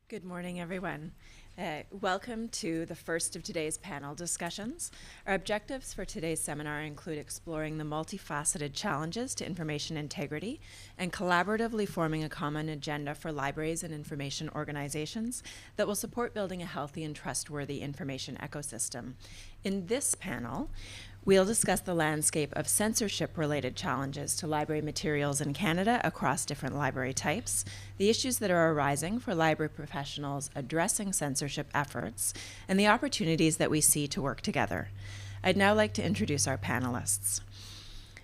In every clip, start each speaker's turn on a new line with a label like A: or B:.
A: Good morning, everyone. Welcome to the first of today's panel discussions. Our objectives for today's seminar include exploring the multifaceted challenges to information integrity and collaboratively forming a common agenda for libraries and information organizations that will support building a healthy and trustworthy information ecosystem. In this panel, we'll discuss the landscape of censorship-related challenges to library materials in Canada across different library types, the issues that are arising for library professionals addressing censorship efforts, and the opportunities that we see to work together. I'd now like to introduce our panelists.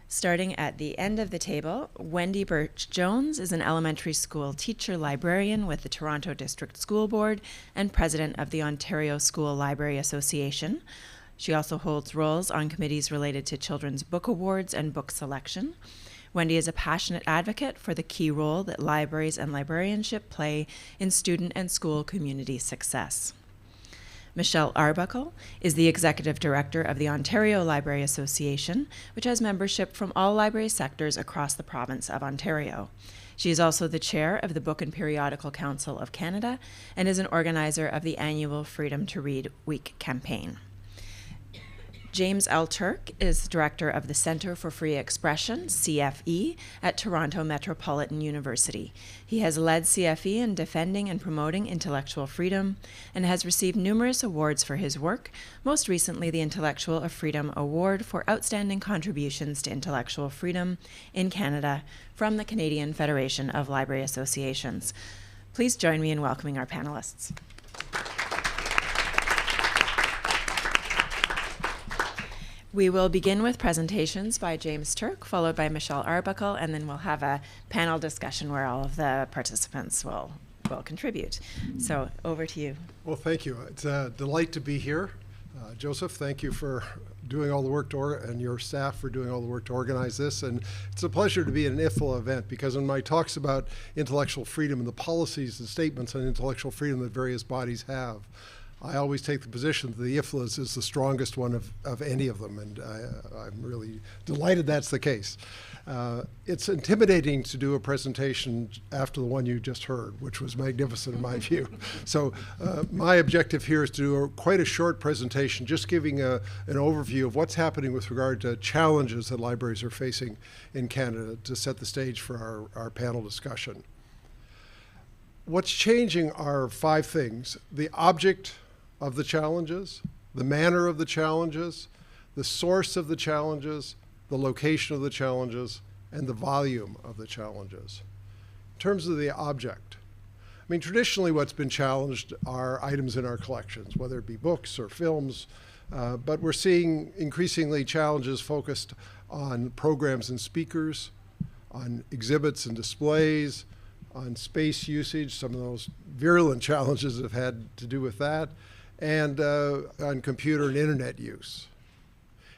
A: Starting at the end of the table, Wendy Burch-Jones is an elementary school teacher librarian with the Toronto District School Board and president of the Ontario School Library Association. She also holds roles on committees related to Children's Book Awards and book selection. Wendy is a passionate advocate for the key role that libraries and librarianship play in student and school community success. Michelle Arbuckle is the Executive Director of the Ontario Library Association, which has membership from all library sectors across the province of Ontario. She is also the chair of the Book and Periodical Council of Canada and is an organizer of the annual Freedom to Read Week campaign. James L. Turk is director of the Centre for Free Expression, CFE, at Toronto Metropolitan University. He has led CFE in defending and promoting intellectual freedom and has received numerous awards for his work, most recently the Intellectual Freedom Award for Outstanding Contributions to Intellectual Freedom in Canada from the Canadian Federation of Library Associations. Please join me in welcoming our panelists. We will begin with presentations by James Turk, followed by Michelle Arbuckle, and then we'll have a panel discussion where all of the participants will contribute. So over to you.
B: Well, thank you. It's a delight to be here. Joseph, thank you for doing all the work and your staff for doing all the work to organize this. And it's a pleasure to be at an IFLA event because in my talks about intellectual freedom and the policies and statements on intellectual freedom that various bodies have, I always take the position that the IFLAs is the strongest one of any of them, and I'm really delighted that's the case. It's intimidating to do a presentation after the one you just heard, which was magnificent in my view. So my objective here is to do quite a short presentation, just giving an overview of what's happening with regard to challenges that libraries are facing in Canada to set the stage for our panel discussion. What's changing are 5 things: the object of the challenges, the manner of the challenges, the source of the challenges, the location of the challenges, and the volume of the challenges. In terms of the object, I mean, traditionally what's been challenged are items in our collections, whether it be books or films, but we're seeing increasingly challenges focused on programs and speakers, on exhibits and displays, on space usage. Some of those virulent challenges have had to do with that, and on computer and internet use.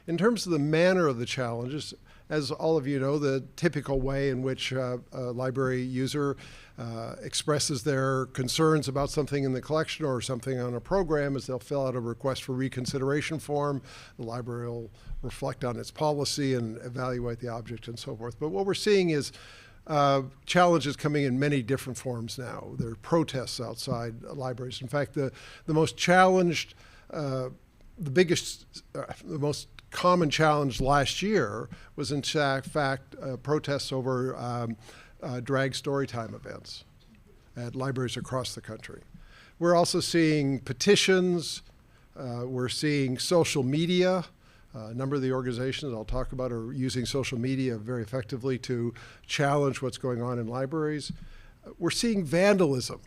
B: In terms of the manner of the challenges, as all of you know, the typical way in which a library user expresses their concerns about something in the collection or something on a program is they'll fill out a request for reconsideration form. The library will reflect on its policy and evaluate the object and so forth. But what we're seeing is challenges coming in many different forms now. There are protests outside libraries. In fact, the most challenged, the most common challenge last year was in fact protests over drag storytime events at libraries across the country. We're also seeing petitions. We're seeing social media. A number of the organizations I'll talk about are using social media very effectively to challenge what's going on in libraries. We're seeing vandalism,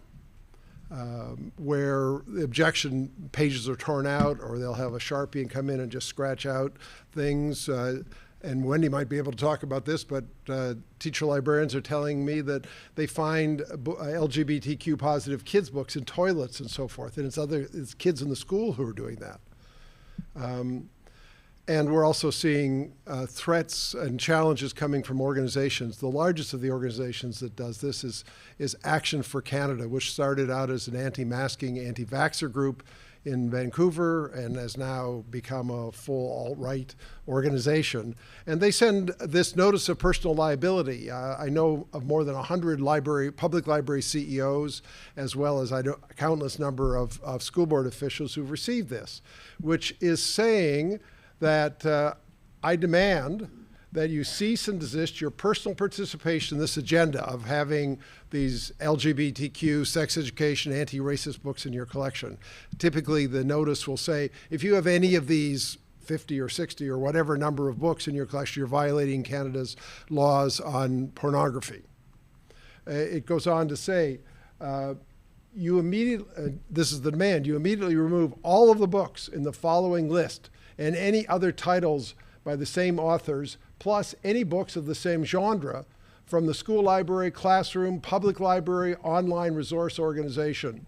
B: where the objection pages are torn out, or they'll have a Sharpie and come in and just scratch out things. And Wendy might be able to talk about this, but teacher librarians are telling me that they find LGBTQ positive kids' books in toilets and so forth, and it's kids in the school who are doing that. And we're also seeing threats and challenges coming from organizations. The largest of the organizations that does this is Action for Canada, which started out as an anti-masking, anti-vaxxer group in Vancouver and has now become a full alt-right organization. And they send this notice of personal liability. I know of more than 100 public library CEOs, as well as I know a countless number of school board officials who've received this, which is saying that I demand that you cease and desist your personal participation in this agenda of having these LGBTQ, sex education, anti-racist books in your collection. Typically, the notice will say, if you have any of these 50 or 60 or whatever number of books in your collection, you're violating Canada's laws on pornography. It goes on to say, this is the demand, you immediately remove all of the books in the following list and any other titles by the same authors, plus any books of the same genre from the school library, classroom, public library, online resource organization.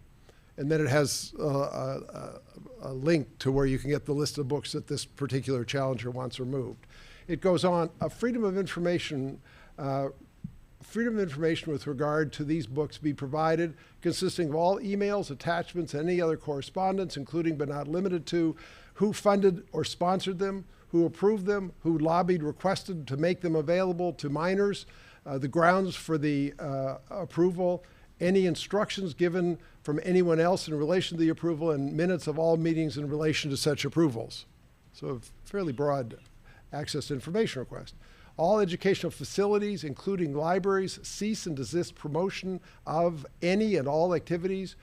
B: And then it has a link to where you can get the list of books that this particular challenger wants removed. It goes on, a freedom of information with regard to these books be provided, consisting of all emails, attachments, and any other correspondence, including but not limited to who funded or sponsored them, who approved them, who lobbied, requested to make them available to minors, the grounds for the approval, any instructions given from anyone else in relation to the approval, and minutes of all meetings in relation to such approvals. So a fairly broad access to information request. All educational facilities, including libraries, cease and desist promotion of any and all activities,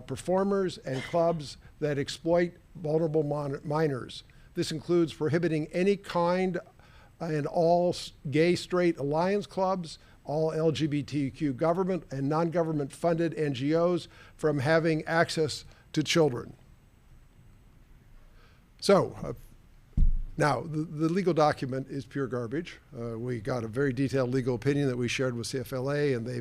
B: performers, and clubs that exploit vulnerable minors. This includes prohibiting any kind and all gay, straight alliance clubs, all LGBTQ government and non-government funded NGOs from having access to children. So, now, the legal document is pure garbage. We got a very detailed legal opinion that we shared with CFLA, and they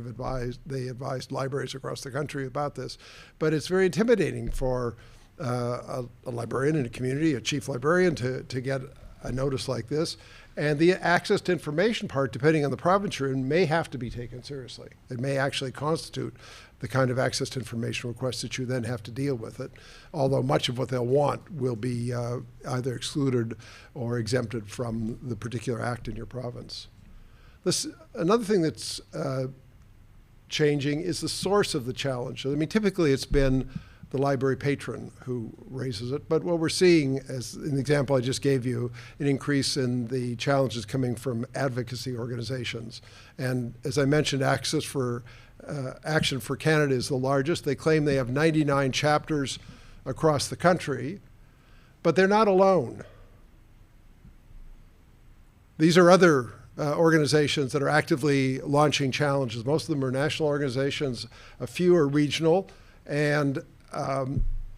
B: advised libraries across the country about this. But it's very intimidating for a librarian in a community, a chief librarian, to get a notice like this. And the access to information part, depending on the province you're in, may have to be taken seriously. It may actually constitute the kind of access to information requests that you then have to deal with it, although much of what they'll want will be either excluded or exempted from the particular act in your province. Another thing that's changing is the source of the challenge. I mean, typically it's been the library patron who raises it, but what we're seeing, as an example I just gave you, an increase in the challenges coming from advocacy organizations. And as I mentioned, Action for Canada is the largest. They claim they have 99 chapters across the country, but they're not alone. These are other organizations that are actively launching challenges. Most of them are national organizations, a few are regional, and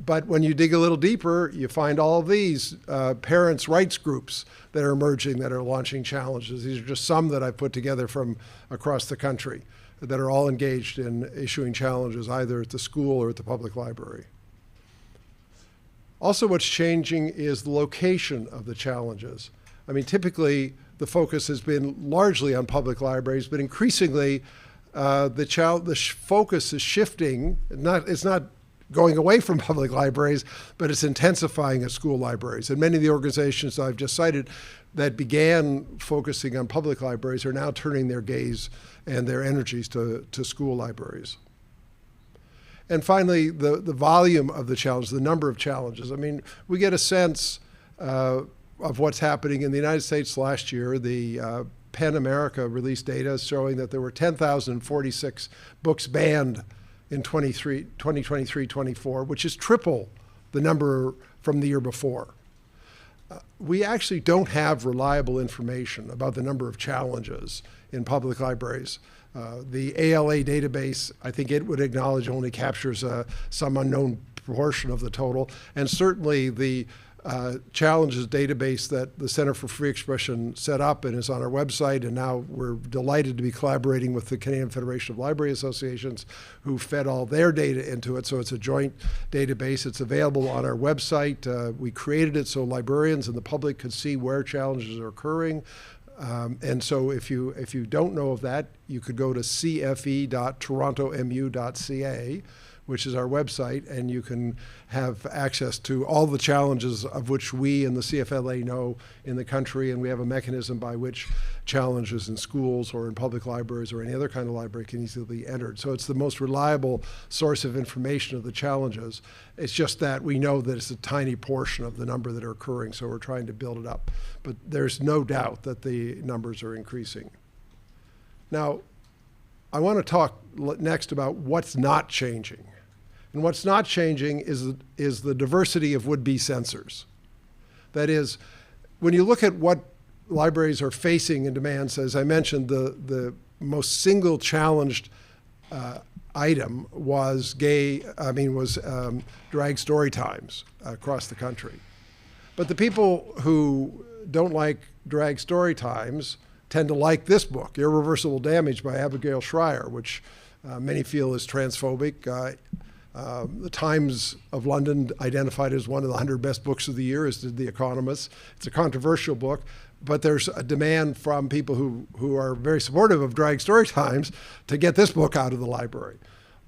B: but when you dig a little deeper, you find all of these parents' rights groups that are emerging that are launching challenges. These are just some that I've put together from across the country that are all engaged in issuing challenges either at the school or at the public library. Also, what's changing is the location of the challenges. I mean, typically the focus has been largely on public libraries, but increasingly the focus is shifting. It's not going away from public libraries, but it's intensifying at school libraries. And many of the organizations I've just cited that began focusing on public libraries are now turning their gaze and their energies to school libraries. And finally, the volume of the challenge, the number of challenges. I mean, we get a sense of what's happening in the United States last year. The PEN America released data showing that there were 10,046 books banned in 2023-24, which is triple the number from the year before. We actually don't have reliable information about the number of challenges in public libraries. The ALA database, I think it would acknowledge, only captures some unknown proportion of the total, and certainly the challenges database that the Center for Free Expression set up and is on our website, and now we're delighted to be collaborating with the Canadian Federation of Library Associations who fed all their data into it, so it's a joint database. It's available on our website. We created it so librarians and the public could see where challenges are occurring. And so if you don't know of that, you could go to cfe.torontomu.ca, which is our website, and you can have access to all the challenges of which we and the CFLA know in the country, and we have a mechanism by which challenges in schools or in public libraries or any other kind of library can easily be entered. So it's the most reliable source of information of the challenges. It's just that we know that it's a tiny portion of the number that are occurring, so we're trying to build it up. But there's no doubt that the numbers are increasing. Now, I want to talk next about what's not changing. And what's not changing is the diversity of would-be censors. That is, when you look at what libraries are facing in demands, as I mentioned, the most single challenged item was drag story times across the country. But the people who don't like drag story times tend to like this book, Irreversible Damage by Abigail Shrier, which many feel is transphobic. The Times of London identified it as one of the 100 best books of the year, as did The Economist. It's a controversial book, but there's a demand from people who are very supportive of drag story times to get this book out of the library.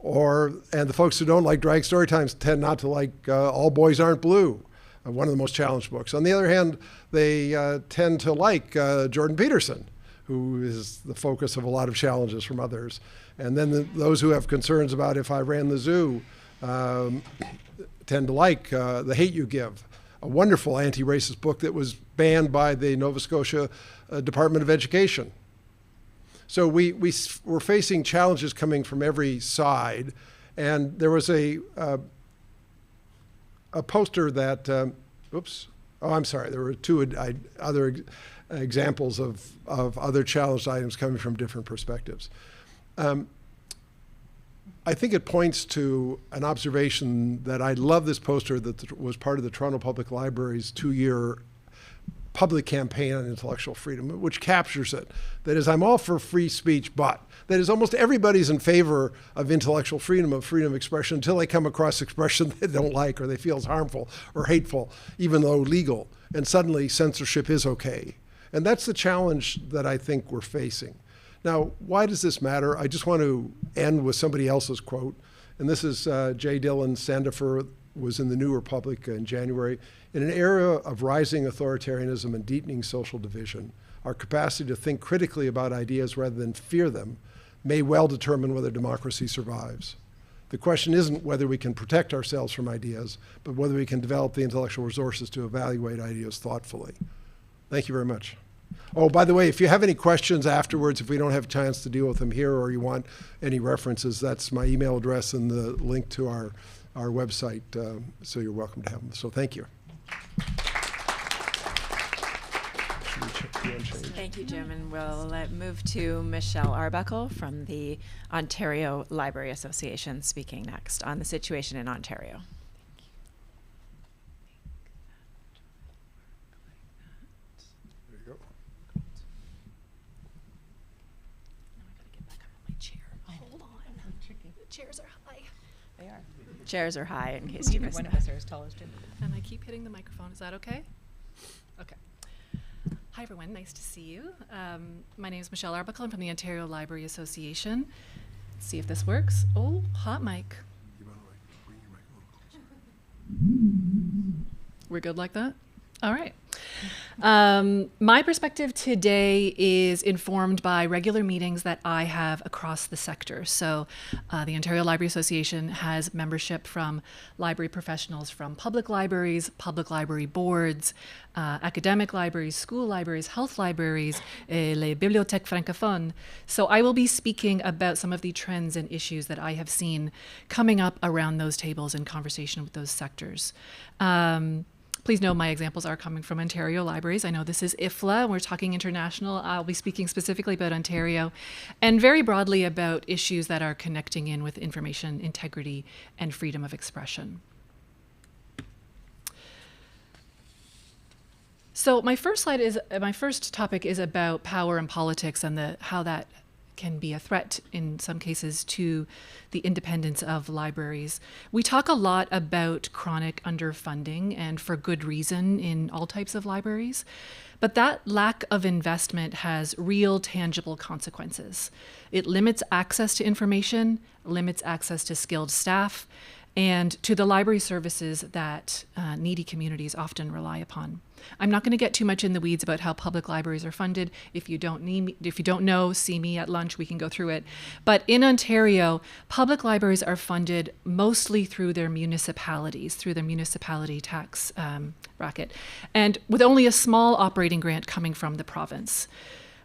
B: And the folks who don't like drag story times tend not to like All Boys Aren't Blue, one of the most challenged books. On the other hand, they tend to like Jordan Peterson, who is the focus of a lot of challenges from others. And then those who have concerns about If I Ran the Zoo tend to like The Hate You Give, a wonderful anti-racist book that was banned by the Nova Scotia Department of Education. So we're facing challenges coming from every side. And there was a poster that, there were two other examples of other challenged items coming from different perspectives. I think it points to an observation that I love this poster that was part of the Toronto Public Library's 2-year public campaign on intellectual freedom, which captures it. That is, I'm all for free speech, but that is, almost everybody's in favor of intellectual freedom, of freedom of expression, until they come across expression they don't like or they feel is harmful or hateful, even though legal. And suddenly censorship is okay. And that's the challenge that I think we're facing. Now, why does this matter? I just want to end with somebody else's quote. And this is J. Dillon Sandifer, was in the New Republic in January. In an era of rising authoritarianism and deepening social division, our capacity to think critically about ideas rather than fear them may well determine whether democracy survives. The question isn't whether we can protect ourselves from ideas, but whether we can develop the intellectual resources to evaluate ideas thoughtfully. Thank you very much. Oh, by the way, if you have any questions afterwards, if we don't have a chance to deal with them here, or you want any references, that's my email address and the link to our website, so you're welcome to have them. So thank you.
A: Thank you, Jim, and we'll move to Michelle Arbuckle from the Ontario Library Association speaking next on the situation in Ontario.
B: There you go.
C: Now I gotta get back up on my chair. Hold on. The chairs are high.
A: They are. Chairs are high, in case you missed
D: One
A: that.
D: of us are as tall as Jim.
C: And I keep hitting the microphone. Is that okay? Okay. Hi, everyone. Nice to see you. My name is Michelle Arbuckle. I'm from the Ontario Library Association. Let's see if this works. Oh, hot mic.
B: You want to bring your mic a little closer?
C: We're good like that? All right. My perspective today is informed by regular meetings that I have across the sector. So the Ontario Library Association has membership from library professionals from public libraries, public library boards, academic libraries, school libraries, health libraries, les bibliothèques francophones. So I will be speaking about some of the trends and issues that I have seen coming up around those tables in conversation with those sectors. Please know my examples are coming from Ontario libraries. I know this is IFLA, and we're talking international. I'll be speaking specifically about Ontario and very broadly about issues that are connecting in with information integrity and freedom of expression. So my first topic is about power and politics and how that can be a threat in some cases to the independence of libraries. We talk a lot about chronic underfunding, and for good reason, in all types of libraries. But that lack of investment has real tangible consequences. It limits access to information, limits access to skilled staff, and to the library services that needy communities often rely upon. I'm not going to get too much in the weeds about how public libraries are funded. If you don't know, see me at lunch, we can go through it. But in Ontario, public libraries are funded mostly through their municipalities, through their municipality tax bracket, and with only a small operating grant coming from the province.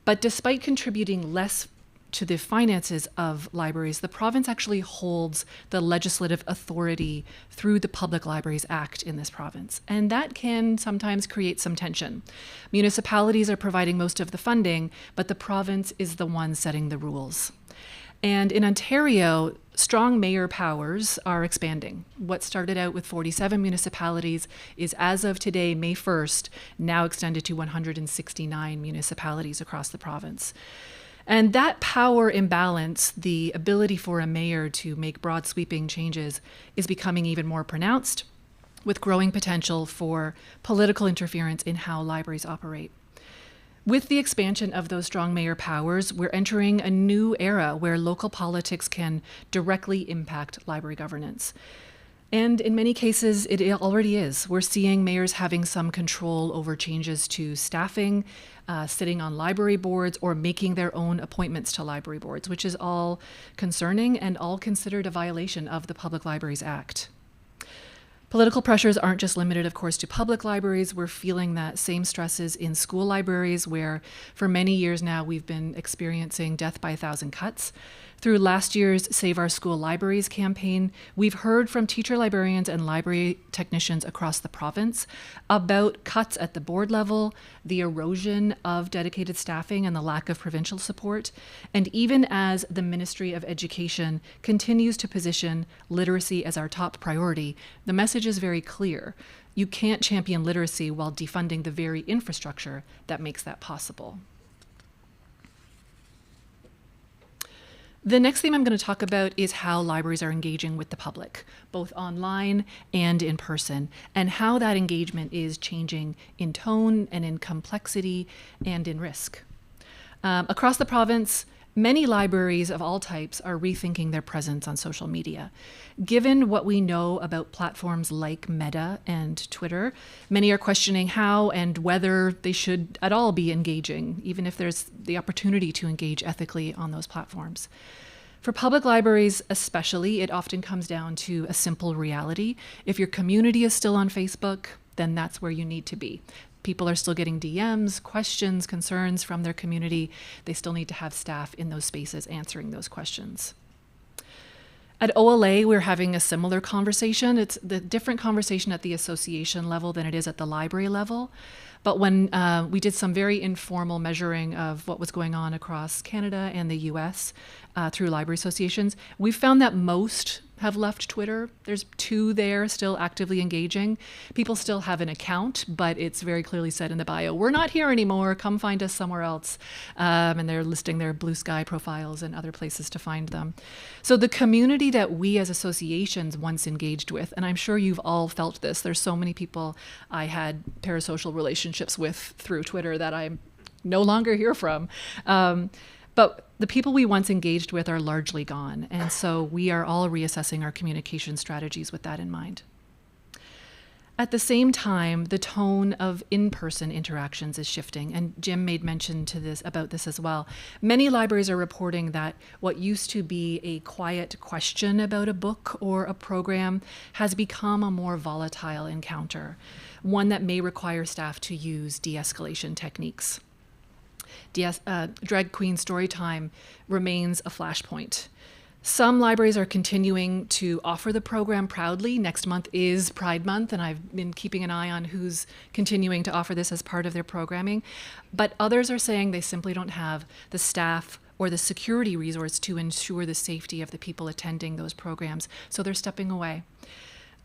C: But despite contributing less to the finances of libraries, the province actually holds the legislative authority through the Public Libraries Act in this province. And that can sometimes create some tension. Municipalities are providing most of the funding, but the province is the one setting the rules. And in Ontario, strong mayor powers are expanding. What started out with 47 municipalities is, as of today, May 1st, now extended to 169 municipalities across the province. And that power imbalance, the ability for a mayor to make broad sweeping changes, is becoming even more pronounced, with growing potential for political interference in how libraries operate. With the expansion of those strong mayor powers, we're entering a new era where local politics can directly impact library governance. And in many cases, it already is. We're seeing mayors having some control over changes to staffing, sitting on library boards, or making their own appointments to library boards, which is all concerning and all considered a violation of the Public Libraries Act. Political pressures aren't just limited, of course, to public libraries. We're feeling that same stresses in school libraries, where for many years now we've been experiencing death by 1,000 cuts. Through last year's Save Our School Libraries campaign, we've heard from teacher librarians and library technicians across the province about cuts at the board level, the erosion of dedicated staffing and the lack of provincial support. And even as the Ministry of Education continues to position literacy as our top priority, the message is very clear. You can't champion literacy while defunding the very infrastructure that makes that possible. The next theme I'm going to talk about is how libraries are engaging with the public, both online and in person, and how that engagement is changing in tone and in complexity and in risk. Across the province, many libraries of all types are rethinking their presence on social media. Given what we know about platforms like Meta and Twitter, many are questioning how and whether they should at all be engaging, even if there's the opportunity to engage ethically on those platforms. For public libraries especially, it often comes down to a simple reality. If your community is still on Facebook, then that's where you need to be. People are still getting DMs, questions, concerns from their community. They still need to have staff in those spaces answering those questions. At OLA, we're having a similar conversation. It's the different conversation at the association level than it is at the library level. But when we did some very informal measuring of what was going on across Canada and the US through library associations, we found that most have left Twitter. There's 2 there still actively engaging. People still have an account, but it's very clearly said in the bio, we're not here anymore, come find us somewhere else. And they're listing their Blue Sky profiles and other places to find them. So the community that we as associations once engaged with, and I'm sure you've all felt this, there's so many people I had parasocial relationships with through Twitter that I'm no longer hear from. But the people we once engaged with are largely gone, and so we are all reassessing our communication strategies with that in mind. At the same time, the tone of in-person interactions is shifting, and Jim made mention about this as well. Many libraries are reporting that what used to be a quiet question about a book or a program has become a more volatile encounter, one that may require staff to use de-escalation techniques. Drag Queen Storytime remains a flashpoint. Some libraries are continuing to offer the program proudly. Next month is Pride Month, and I've been keeping an eye on who's continuing to offer this as part of their programming. But others are saying they simply don't have the staff or the security resource to ensure the safety of the people attending those programs, so they're stepping away.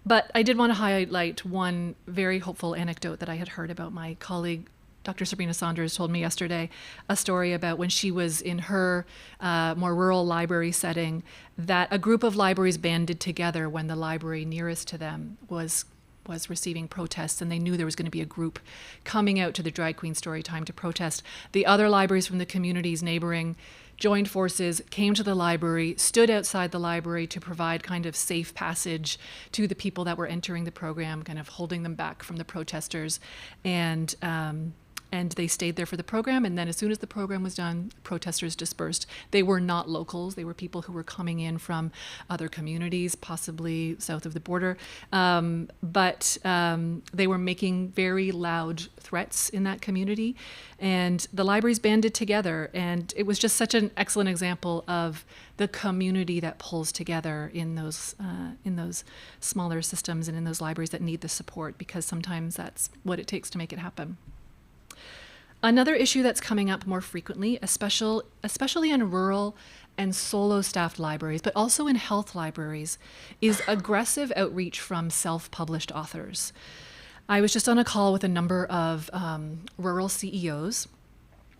C: But I did want to highlight one very hopeful anecdote that I had heard about my colleague Dr. Sabrina Saunders told me yesterday a story about when she was in her more rural library setting, that a group of libraries banded together when the library nearest to them was receiving protests, and they knew there was going to be a group coming out to the Drag Queen Storytime to protest. The other libraries from the communities neighboring joined forces, came to the library, stood outside the library to provide kind of safe passage to the people that were entering the program, kind of holding them back from the protesters. And they stayed there for the program, and then as soon as the program was done, protesters dispersed. They were not locals. They were people who were coming in from other communities, possibly south of the border. But they were making very loud threats in that community, and the libraries banded together, and it was just such an excellent example of the community that pulls together in those smaller systems and in those libraries that need the support, because sometimes that's what it takes to make it happen. Another issue that's coming up more frequently, especially in rural and solo-staffed libraries, but also in health libraries, is aggressive outreach from self-published authors. I was just on a call with a number of rural CEOs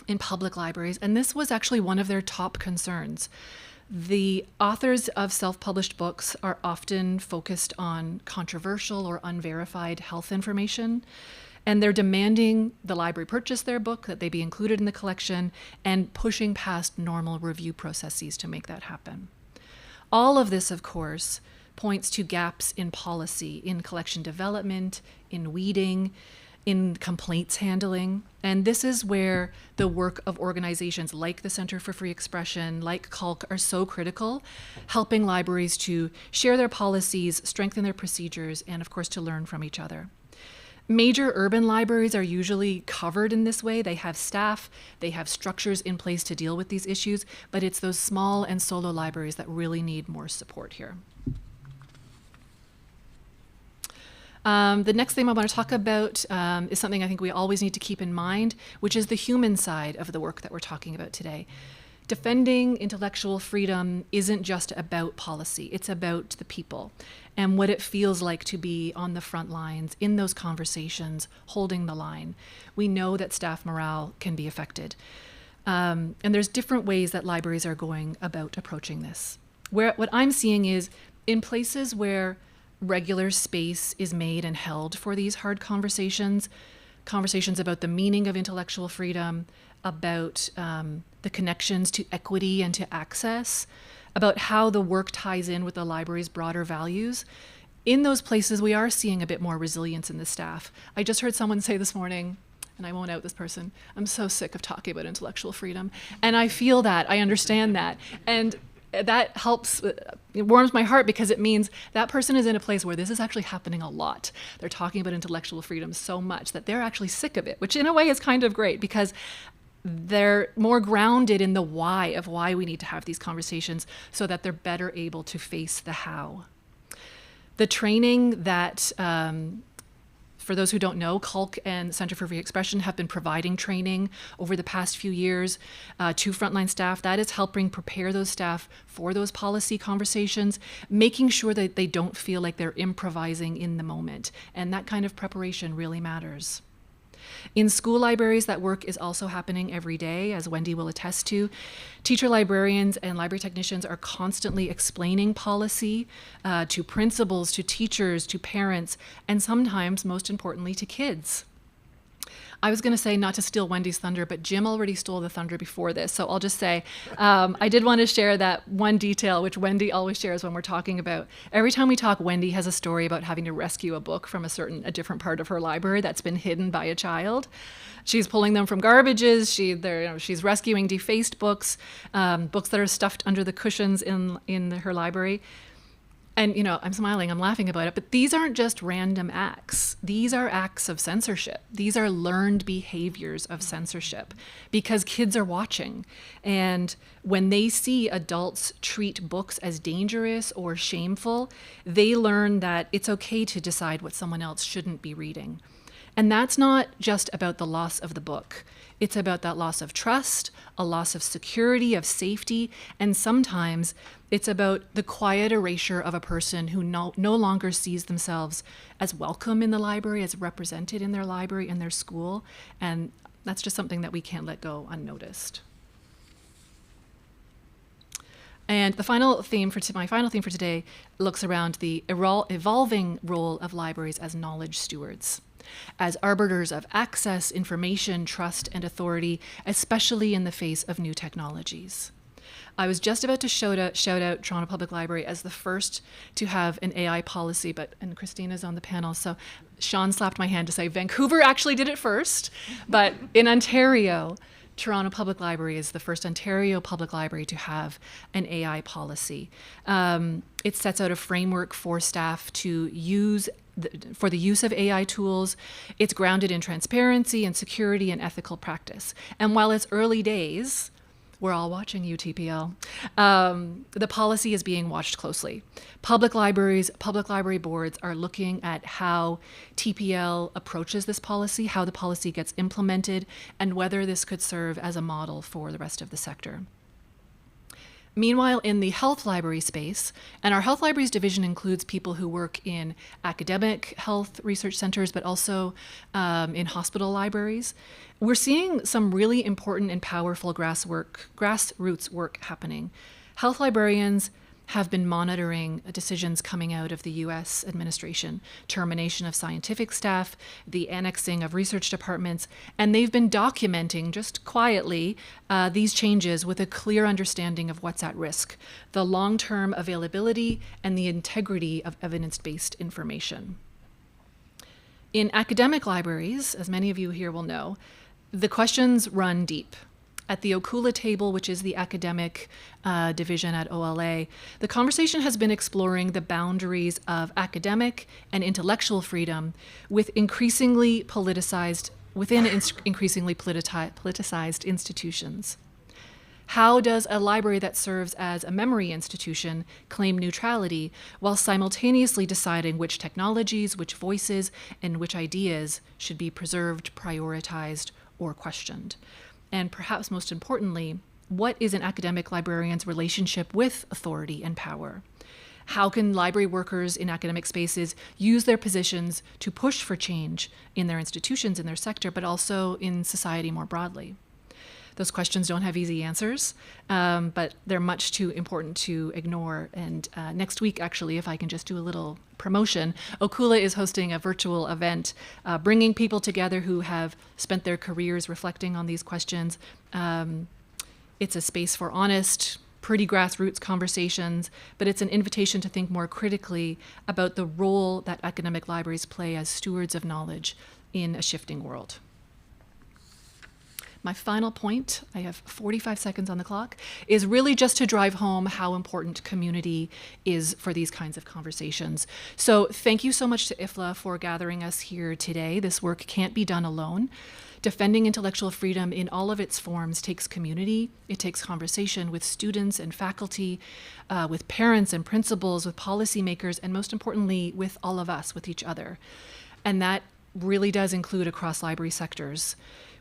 C: in public libraries, and this was actually one of their top concerns. The authors of self-published books are often focused on controversial or unverified health information, and they're demanding the library purchase their book, that they be included in the collection, and pushing past normal review processes to make that happen. All of this, of course, points to gaps in policy, in collection development, in weeding, in complaints handling. And this is where the work of organizations like the Center for Free Expression, like CULC, are so critical, helping libraries to share their policies, strengthen their procedures, and of course to learn from each other. Major urban libraries are usually covered in this way. They have staff, they have structures in place to deal with these issues, but it's those small and solo libraries that really need more support here. The next thing I want to talk about is something I think we always need to keep in mind, which is the human side of the work that we're talking about today. Defending intellectual freedom isn't just about policy, it's about the people and what it feels like to be on the front lines in those conversations, holding the line. We know that staff morale can be affected. And there's different ways that libraries are going about approaching this. What I'm seeing is in places where regular space is made and held for these hard conversations about the meaning of intellectual freedom, about the connections to equity and to access, about how the work ties in with the library's broader values. In those places, we are seeing a bit more resilience in the staff. I just heard someone say this morning, and I won't out this person, I'm so sick of talking about intellectual freedom. And I feel that, I understand that. And that helps, it warms my heart, because it means that person is in a place where this is actually happening a lot. They're talking about intellectual freedom so much that they're actually sick of it, which in a way is kind of great, because they're more grounded in the why of why we need to have these conversations, so that they're better able to face the how. The training that, for those who don't know, CULC and Center for Free Expression have been providing training over the past few years to frontline staff. That is helping prepare those staff for those policy conversations, making sure that they don't feel like they're improvising in the moment. And that kind of preparation really matters. In school libraries, that work is also happening every day, as Wendy will attest to. Teacher librarians and library technicians are constantly explaining policy to principals, to teachers, to parents, and sometimes, most importantly, to kids. I was going to say, not to steal Wendy's thunder, but Jim already stole the thunder before this. So I'll just say, I did want to share that one detail, which Wendy always shares when we're talking about. Every time we talk, Wendy has a story about having to rescue a book from a different part of her library that's been hidden by a child. She's pulling them from garbages. She's rescuing defaced books, books that are stuffed under the cushions in her library. And, I'm smiling, I'm laughing about it, but these aren't just random acts. These are acts of censorship. These are learned behaviors of censorship, because kids are watching. And when they see adults treat books as dangerous or shameful, they learn that it's okay to decide what someone else shouldn't be reading. And that's not just about the loss of the book. It's about that loss of trust, a loss of security, of safety, and sometimes it's about the quiet erasure of a person who no longer sees themselves as welcome in the library, as represented in their library, in their school, and that's just something that we can't let go unnoticed. And my final theme for today looks around the evolving role of libraries as knowledge stewards, as arbiters of access, information, trust, and authority, especially in the face of new technologies. I was just about to shout out Toronto Public Library as the first to have an AI policy, and Christina's on the panel, so Sean slapped my hand to say Vancouver actually did it first, but in Ontario, Toronto Public Library is the first Ontario public library to have an AI policy. It sets out a framework for staff to use for the use of AI tools. It's grounded in transparency and security and ethical practice. And while it's early days, we're all watching you, TPL. The policy is being watched closely. Public libraries, public library boards are looking at how TPL approaches this policy, how the policy gets implemented, and whether this could serve as a model for the rest of the sector. Meanwhile, in the health library space, and our health libraries division includes people who work in academic health research centers, but also in hospital libraries, we're seeing some really important and powerful grassroots work happening. Health librarians have been monitoring decisions coming out of the US administration, termination of scientific staff, the annexing of research departments, and they've been documenting just quietly these changes with a clear understanding of what's at risk, the long-term availability and the integrity of evidence-based information. In academic libraries, as many of you here will know, the questions run deep. At the OCULA table, which is the academic division at OLA, the conversation has been exploring the boundaries of academic and intellectual freedom within increasingly politicized institutions. How does a library that serves as a memory institution claim neutrality while simultaneously deciding which technologies, which voices, and which ideas should be preserved, prioritized, or questioned? And perhaps most importantly, what is an academic librarian's relationship with authority and power? How can library workers in academic spaces use their positions to push for change in their institutions, in their sector, but also in society more broadly? Those questions don't have easy answers, but they're much too important to ignore. And next week, actually, if I can just do a little promotion, OCULA is hosting a virtual event, bringing people together who have spent their careers reflecting on these questions. It's a space for honest, pretty grassroots conversations, but it's an invitation to think more critically about the role that academic libraries play as stewards of knowledge in a shifting world. My final point, I have 45 seconds on the clock, is really just to drive home how important community is for these kinds of conversations. So thank you so much to IFLA for gathering us here today. This work can't be done alone. Defending intellectual freedom in all of its forms takes community. It takes conversation with students and faculty, with parents and principals, with policymakers, and most importantly, with all of us, with each other. And that really does include across library sectors.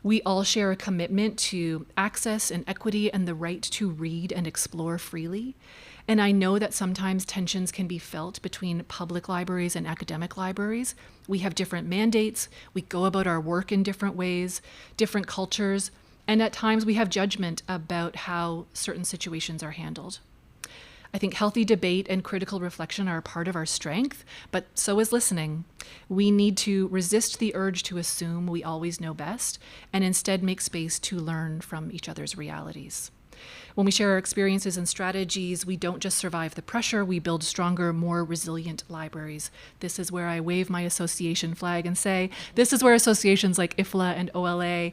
C: We all share a commitment to access and equity and the right to read and explore freely. And I know that sometimes tensions can be felt between public libraries and academic libraries. We have different mandates, we go about our work in different ways, different cultures, and at times we have judgment about how certain situations are handled. I think healthy debate and critical reflection are a part of our strength, but so is listening. We need to resist the urge to assume we always know best and instead make space to learn from each other's realities. When we share our experiences and strategies, we don't just survive the pressure, we build stronger, more resilient libraries. This is where I wave my association flag and say, this is where associations like IFLA and OLA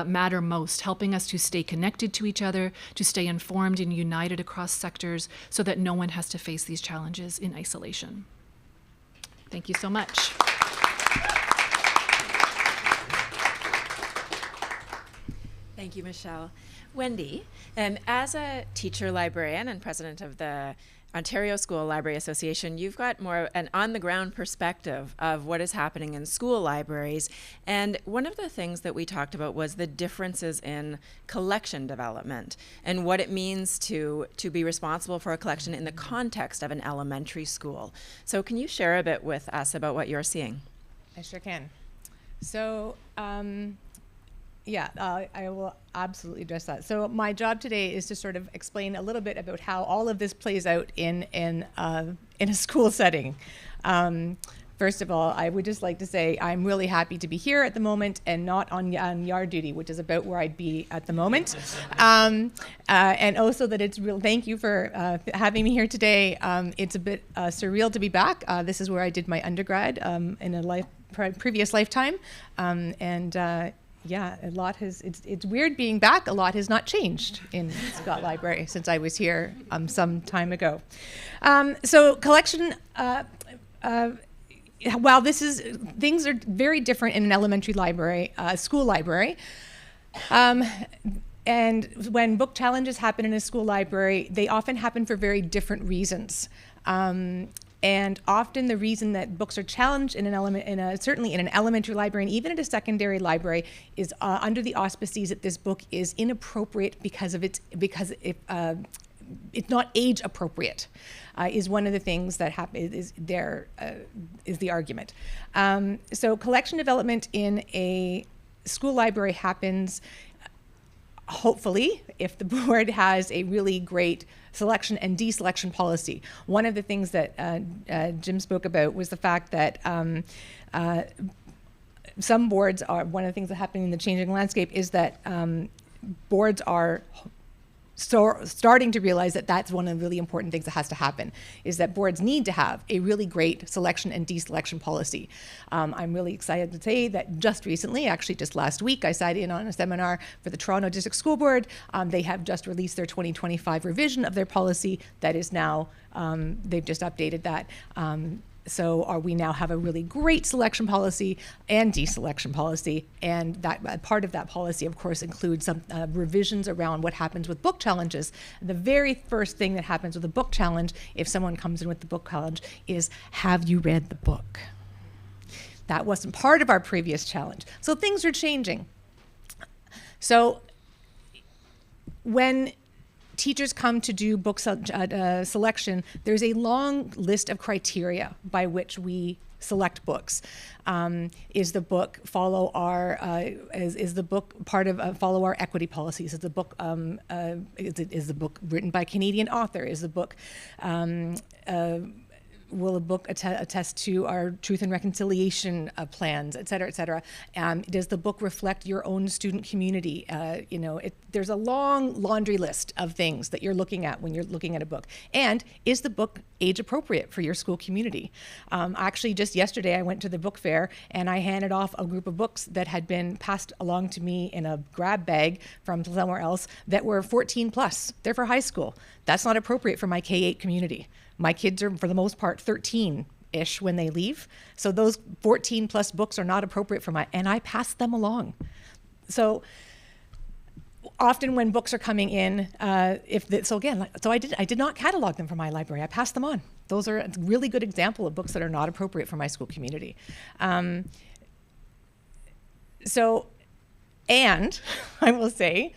C: matter most, helping us to stay connected to each other, to stay informed and united across sectors so that no one has to face these challenges in isolation. Thank you so much.
A: Thank you, Michelle. Wendy, as a teacher librarian and president of the Ontario School Library Association, you've got more an on-the-ground perspective of what is happening in school libraries. And one of the things that we talked about was the differences in collection development and what it means to be responsible for a collection in the context of an elementary school. So can you share a bit with us about what you're seeing?
D: I sure can. So, I will absolutely address that. So my job today is to sort of explain a little bit about how all of this plays out in a school setting. First of all, I would just like to say I'm really happy to be here at the moment and not on yard duty, which is about where I'd be at the moment. And also that it's real. Thank you for having me here today. It's a bit surreal to be back. This is where I did my undergrad in a previous lifetime, yeah, a lot has, it's weird being back. A lot has not changed in Scott Library since I was here some time ago. So collection, while things are very different in an elementary library, school library, and when book challenges happen in a school library, they often happen for very different reasons. And often the reason that books are challenged certainly in an elementary library and even at a secondary library is under the auspices that this book is inappropriate because it's not age appropriate, is one of the things that is the argument. So collection development in a school library happens hopefully if the board has a really great selection and deselection policy. One of the things that Jim spoke about was the fact that some boards are, one of the things that happening in the changing landscape is that boards are starting to realize that that's one of the really important things that has to happen, is that boards need to have a really great selection and deselection policy. I'm really excited to say that just recently, actually just last week, I sat in on a seminar for the Toronto District School Board. They have just released their 2025 revision of their policy that is now, they've just updated that. So we now have a really great selection policy and deselection policy, and that part of that policy, of course, includes some revisions around what happens with book challenges. The very first thing that happens with a book challenge, if someone comes in with the book challenge, is, have you read the book? That wasn't part of our previous challenge. So things are changing. So when teachers come to do book selection, there's a long list of criteria by which we select books. Is the book follow our is the book part of follow our equity policies? Is the book is the book written by a Canadian author? Is the book will a book attest to our truth and reconciliation plans, et cetera, et cetera? Does the book reflect your own student community? There's a long laundry list of things that you're looking at when you're looking at a book. And is the book age appropriate for your school community? Actually, just yesterday, I went to the book fair and I handed off a group of books that had been passed along to me in a grab bag from somewhere else that were 14 plus. They're for high school. That's not appropriate for my K-8 community. My kids are, for the most part, 13-ish when they leave. So those 14 plus books are not appropriate for and I pass them along. So often when books are coming in, I did not catalog them for my library. I passed them on. Those are a really good example of books that are not appropriate for my school community. And I will say,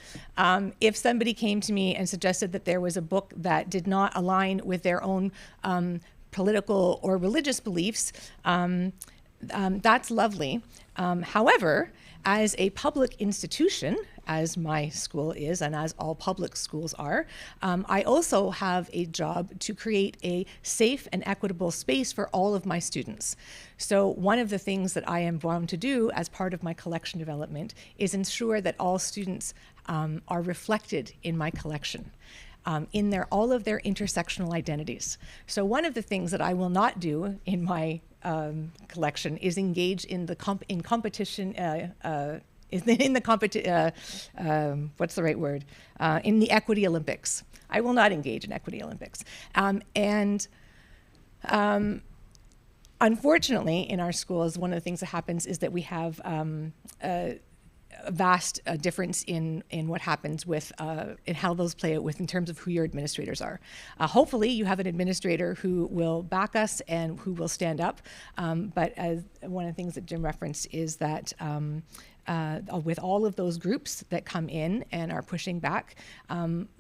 D: if somebody came to me and suggested that there was a book that did not align with their own political or religious beliefs, that's lovely. However, as a public institution, as my school is and as all public schools are, I also have a job to create a safe and equitable space for all of my students. So one of the things that I am bound to do as part of my collection development is ensure that all students are reflected in my collection. In all of their intersectional identities. So one of the things that I will not do in my collection is engage in the competition. What's the right word? In the Equity Olympics. I will not engage in Equity Olympics. Unfortunately, in our schools, one of the things that happens is that we have a vast difference in what happens with in how those play out with in terms of who your administrators are. Hopefully you have an administrator who will back us and who will stand up. But as one of the things that Jim referenced is that with all of those groups that come in and are pushing back,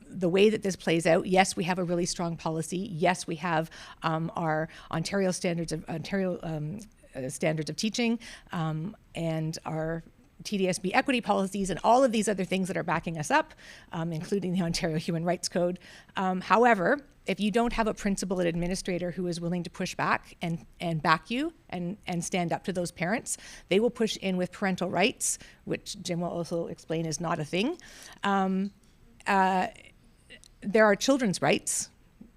D: the way that this plays out, yes, we have a really strong policy. Yes, we have our Ontario standards of teaching and our TDSB equity policies and all of these other things that are backing us up, including the Ontario Human Rights Code. However, if you don't have a principal and administrator who is willing to push back and back you and stand up to those parents, they will push in with parental rights, which Jim will also explain is not a thing. There are children's rights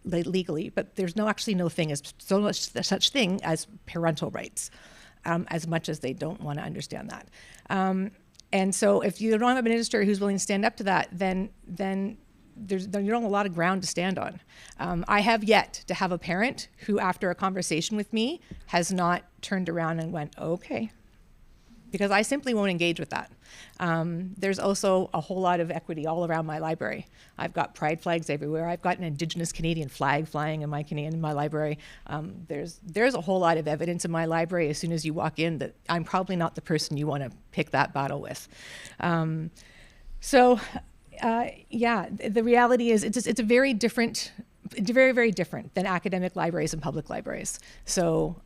D: legally, but there's actually no such thing as parental rights, as much as they don't want to understand that. And so if you don't have an administrator who's willing to stand up to that, then you don't have a lot of ground to stand on. I have yet to have a parent who, after a conversation with me, has not turned around and went, okay, because I simply won't engage with that. There's also a whole lot of equity all around my library. I've got pride flags everywhere. I've got an Indigenous Canadian flag flying in my library. There's a whole lot of evidence in my library as soon as you walk in that I'm probably not the person you want to pick that battle with. The reality is it's a very different, very, very different than academic libraries and public libraries. So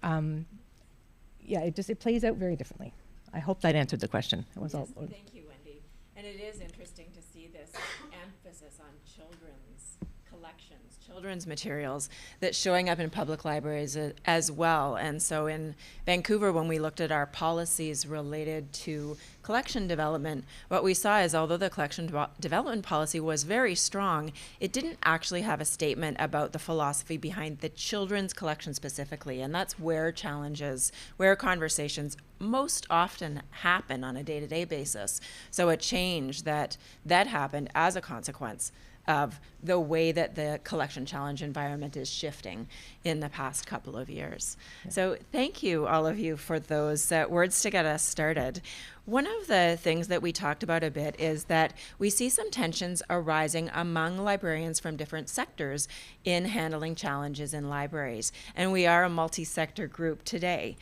D: it plays out very differently. I hope that answered the question.
A: Thank you, Wendy. And it is interesting to see this emphasis on children's collections, children's materials that's showing up in public libraries as well. And so in Vancouver, when we looked at our policies related to collection development, what we saw is although the collection development policy was very strong, it didn't actually have a statement about the philosophy behind the children's collection specifically. And that's where conversations most often happen on a day-to-day basis. So a change that happened as a consequence of the way that the collection challenge environment is shifting in the past couple of years. Yeah. So thank you, all of you, for those words to get us started. One of the things that we talked about a bit is that we see some tensions arising among librarians from different sectors in handling challenges in libraries. And we are a multi-sector group today.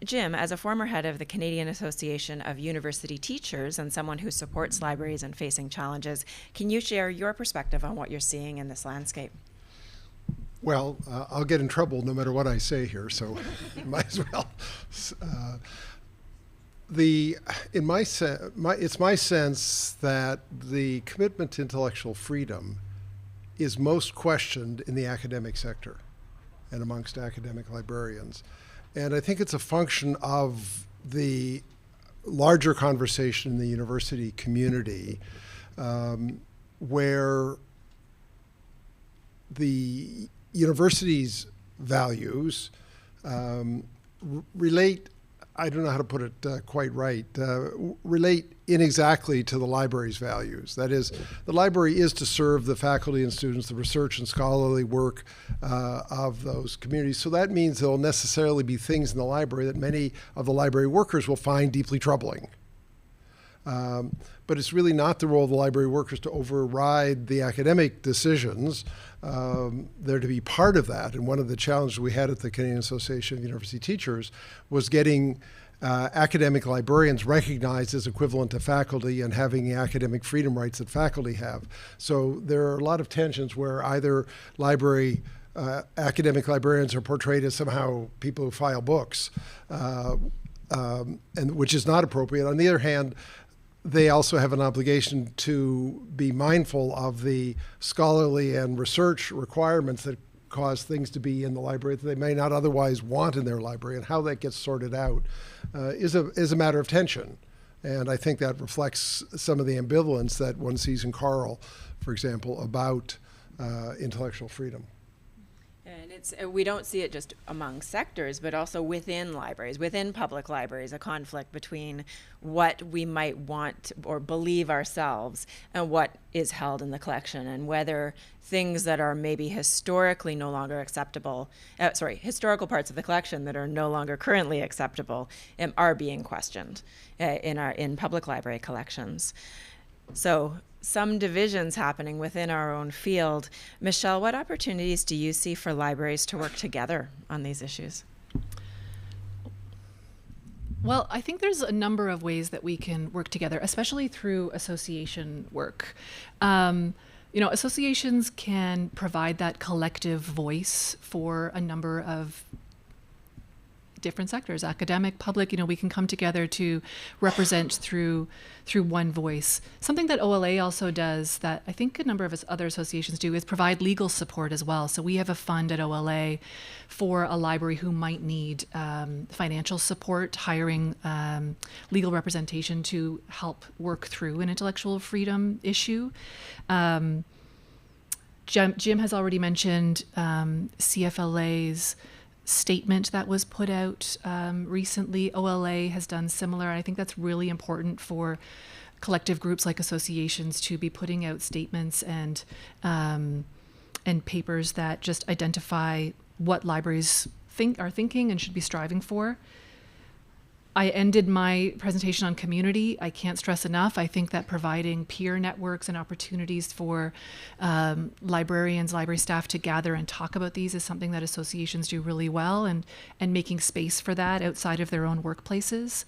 A: Jim, as a former head of the Canadian Association of University Teachers and someone who supports libraries in facing challenges, can you share your perspective on what you're seeing in this landscape?
B: Well, I'll get in trouble no matter what I say here, so might as well. It's my sense that the commitment to intellectual freedom is most questioned in the academic sector and amongst academic librarians. And I think it's a function of the larger conversation in the university community where the university's values relate, I don't know how to put it quite right, relate inexactly to the library's values. That is, the library is to serve the faculty and students, the research and scholarly work of those communities. So that means there will necessarily be things in the library that many of the library workers will find deeply troubling. But it's really not the role of the library workers to override the academic decisions. They're to be part of that. And one of the challenges we had at the Canadian Association of University Teachers was getting academic librarians recognized as equivalent to faculty and having the academic freedom rights that faculty have. So there are a lot of tensions where either academic librarians are portrayed as somehow people who file books, and which is not appropriate. On the other hand, they also have an obligation to be mindful of the scholarly and research requirements that cause things to be in the library that they may not otherwise want in their library, and how that gets sorted out is a matter of tension. And I think that reflects some of the ambivalence that one sees in Carl, for example, about intellectual freedom.
A: And it's we don't see it just among sectors, but also within libraries, within public libraries, a conflict between what we might want or believe ourselves and what is held in the collection, and whether things that are maybe historically no longer acceptable, historical parts of the collection that are no longer currently acceptable are being questioned in public library collections. So some divisions happening within our own field. Michelle, what opportunities do you see for libraries to work together on these issues?
C: Well, I think there's a number of ways that we can work together, especially through association work. Associations can provide that collective voice for a number of different sectors, academic, public. We can come together to represent through one voice. Something that OLA also does, that I think a number of other associations do, is provide legal support as well. So we have a fund at OLA for a library who might need financial support, hiring legal representation to help work through an intellectual freedom issue. Jim has already mentioned CFLA's statement that was put out recently. OLA has done similar. I think that's really important for collective groups like associations to be putting out statements and papers that just identify what libraries are thinking and should be striving for. I ended my presentation on community. I can't stress enough. I think that providing peer networks and opportunities for librarians, library staff to gather and talk about these is something that associations do really well, and making space for that outside of their own workplaces.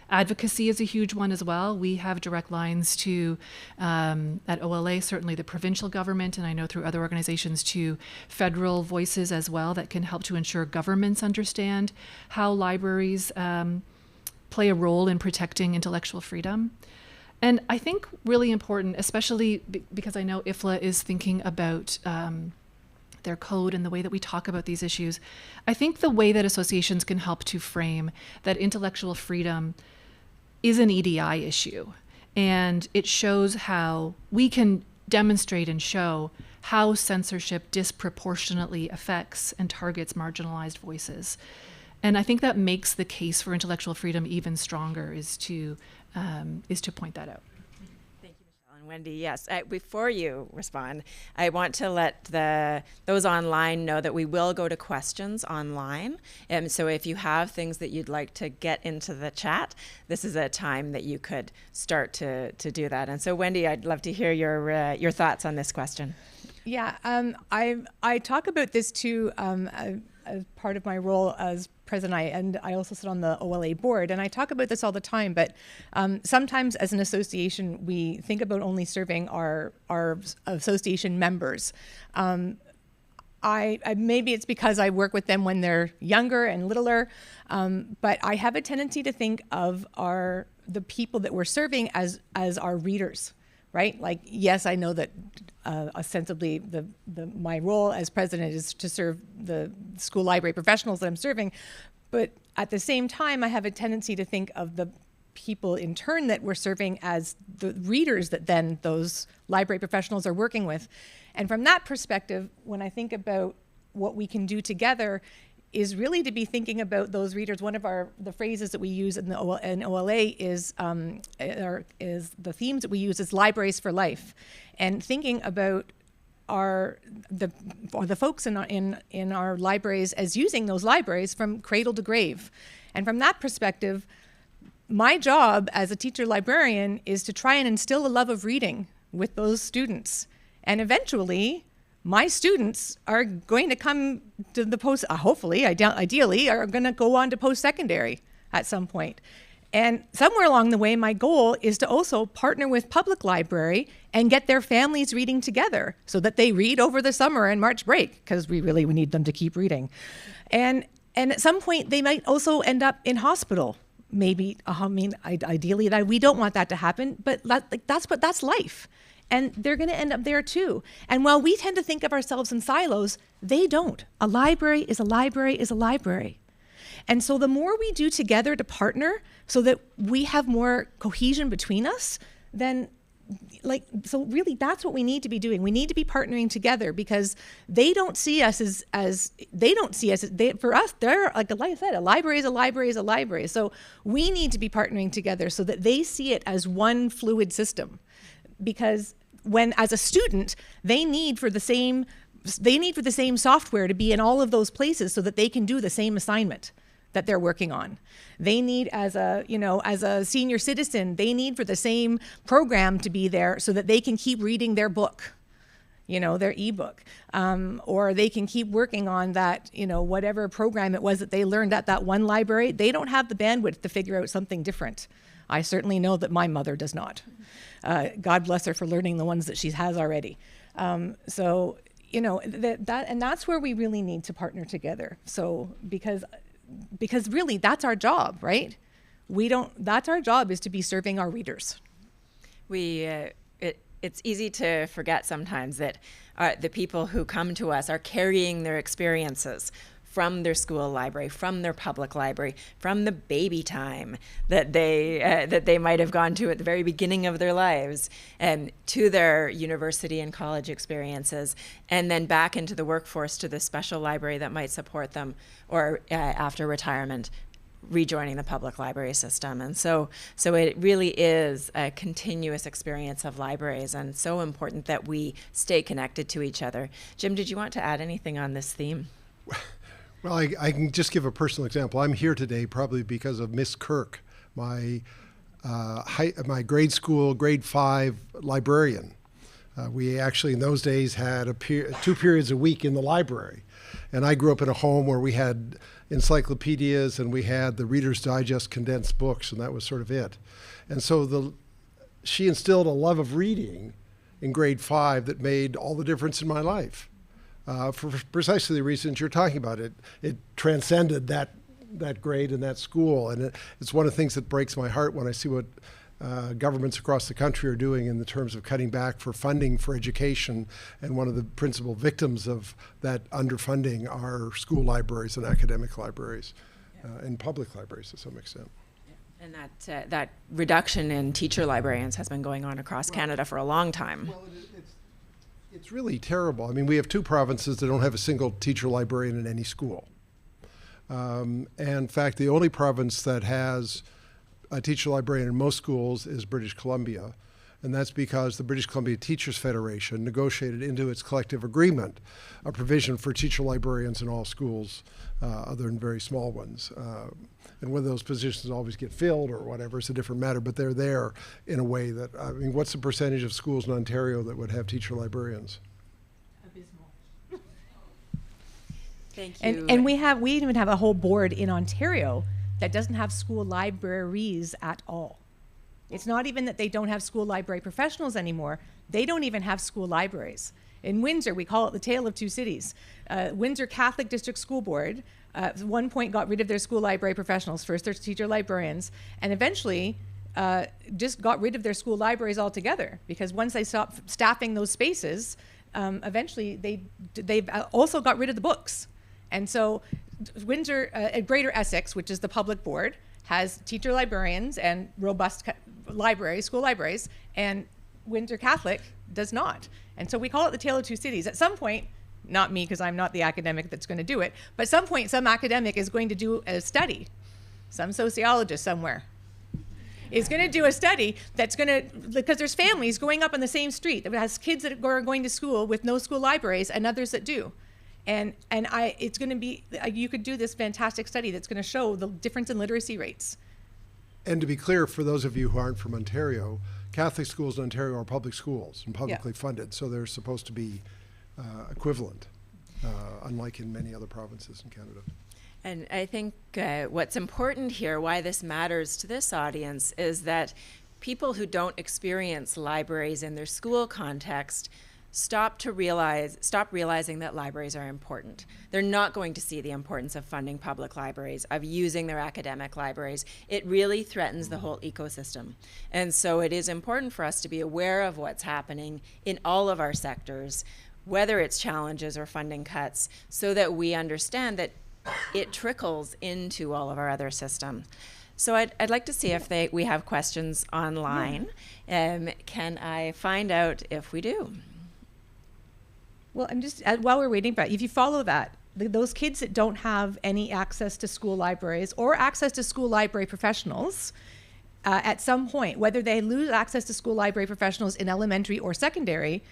C: Advocacy is a huge one as well. We have direct lines to, at OLA, certainly the provincial government, and I know through other organizations, to federal voices as well that can help to ensure governments understand how libraries play a role in protecting intellectual freedom. And I think really important, especially because I know IFLA is thinking about their code and the way that we talk about these issues, I think the way that associations can help to frame that intellectual freedom is an EDI issue. And it shows how we can demonstrate and show how censorship disproportionately affects and targets marginalized voices. And I think that makes the case for intellectual freedom even stronger, is to point that out.
A: Thank you, Michelle. And Wendy, yes. Before you respond, I want to let those online know that we will go to questions online. So if you have things that you'd like to get into the chat, this is a time that you could start to do that. And so Wendy, I'd love to hear your thoughts on this question.
D: Yeah, I talk about this too as part of my role as president, and I also sit on the OLA board, and I talk about this all the time, but sometimes as an association, we think about only serving our association members. Maybe it's because I work with them when they're younger and littler, but I have a tendency to think of the people that we're serving as our readers, right? Like, yes, I know that ostensibly my role as president is to serve the school library professionals that I'm serving, but at the same time, I have a tendency to think of the people in turn that we're serving as the readers that then those library professionals are working with. And from that perspective, when I think about what we can do together, is really to be thinking about those readers. One of the phrases that we use in OLA is the themes that we use is libraries for life, and thinking about the folks in our libraries as using those libraries from cradle to grave. And from that perspective, my job as a teacher librarian is to try and instill a love of reading with those students. And eventually, my students are going to come to the ideally, are going to go on to post-secondary at some point. And somewhere along the way, my goal is to also partner with public library and get their families reading together so that they read over the summer and March break, because we need them to keep reading. And at some point, they might also end up in hospital. Maybe, ideally, that we don't want that to happen, but that's life. And they're going to end up there too. And while we tend to think of ourselves in silos, they don't. A library is a library is a library. And so the more we do together to partner so that we have more cohesion between us, then so really that's what we need to be doing. We need to be partnering together, because they don't see us for us, they're like I said, a library is a library is a library. So we need to be partnering together so that they see it as one fluid system, because when as a student, they need for the same software to be in all of those places so that they can do the same assignment that they're working on. They need as a senior citizen, they need for the same program to be there so that they can keep reading their book, their ebook, or they can keep working on that, whatever program it was that they learned at that one library. They don't have the bandwidth to figure out something different. I certainly know that my mother does not. God bless her for learning the ones that she has already. So, and that's where we really need to partner together. So, because really that's our job, right? That's our job, is to be serving our readers.
A: It's easy to forget sometimes that the people who come to us are carrying their experiences from their school library, from their public library, from the baby time that they might have gone to at the very beginning of their lives, and to their university and college experiences, and then back into the workforce to the special library that might support them, or after retirement, rejoining the public library system. And so it really is a continuous experience of libraries, and so important that we stay connected to each other. Jim, did you want to add anything on this theme?
B: Well, I can just give a personal example. I'm here today probably because of Miss Kirk, my grade school, grade 5 librarian. We actually in those days had 2 periods a week in the library. And I grew up in a home where we had encyclopedias and we had the Reader's Digest condensed books, and that was sort of it. And so she instilled a love of reading in grade 5 that made all the difference in my life. For precisely the reasons you're talking about. It transcended that grade and that school, and it's one of the things that breaks my heart when I see what governments across the country are doing in the terms of cutting back for funding for education, and one of the principal victims of that underfunding are school libraries and academic libraries, and public libraries to some extent.
A: And that reduction in teacher librarians has been going on across Canada for a long time.
B: Well, it's really terrible. I mean, we have 2 provinces that don't have a single teacher librarian in any school. And in fact, the only province that has a teacher librarian in most schools is British Columbia. And that's because the British Columbia Teachers Federation negotiated into its collective agreement a provision for teacher librarians in all schools, other than very small ones. And whether those positions always get filled or whatever is a different matter, but they're there in a way that, I mean, what's the percentage of schools in Ontario that would have teacher librarians?
D: Abysmal.
A: Thank you.
D: And we even have a whole board in Ontario that doesn't have school libraries at all. It's not even that they don't have school library professionals anymore. They don't even have school libraries. In Windsor, we call it the Tale of Two Cities. Windsor Catholic District School Board at one point got rid of their school library professionals, first their teacher librarians, and eventually just got rid of their school libraries altogether, because once they stopped staffing those spaces, eventually they've also got rid of the books. And so Windsor, Greater Essex, which is the public board, has teacher librarians and robust libraries, school libraries, and Windsor Catholic does not. And so we call it the Tale of Two Cities. At some point, not me, because I'm not the academic that's going to do it, but at some point some academic is going to do a study, some sociologist somewhere is going to do a study that's going to, because there's families growing up on the same street that has kids that are going to school with no school libraries and others that do. And it's going to be, you could do this fantastic study that's going to show the difference in literacy rates.
B: And to be clear, for those of you who aren't from Ontario, Catholic schools in Ontario are public schools and publicly funded, so they're supposed to be equivalent, unlike in many other provinces in Canada.
A: And I think what's important here, why this matters to this audience, is that people who don't experience libraries in their school context stop realizing that libraries are important. They're not going to see the importance of funding public libraries, of using their academic libraries. It really threatens the whole ecosystem. And so it is important for us to be aware of what's happening in all of our sectors, whether it's challenges or funding cuts, so that we understand that it trickles into all of our other systems. So I'd like to see if we have questions online. Can I find out if we do?
D: Well, I'm just, while we're waiting, but if you follow that, those kids that don't have any access to school libraries or access to school library professionals, at some point, whether they lose access to school library professionals in elementary or secondary,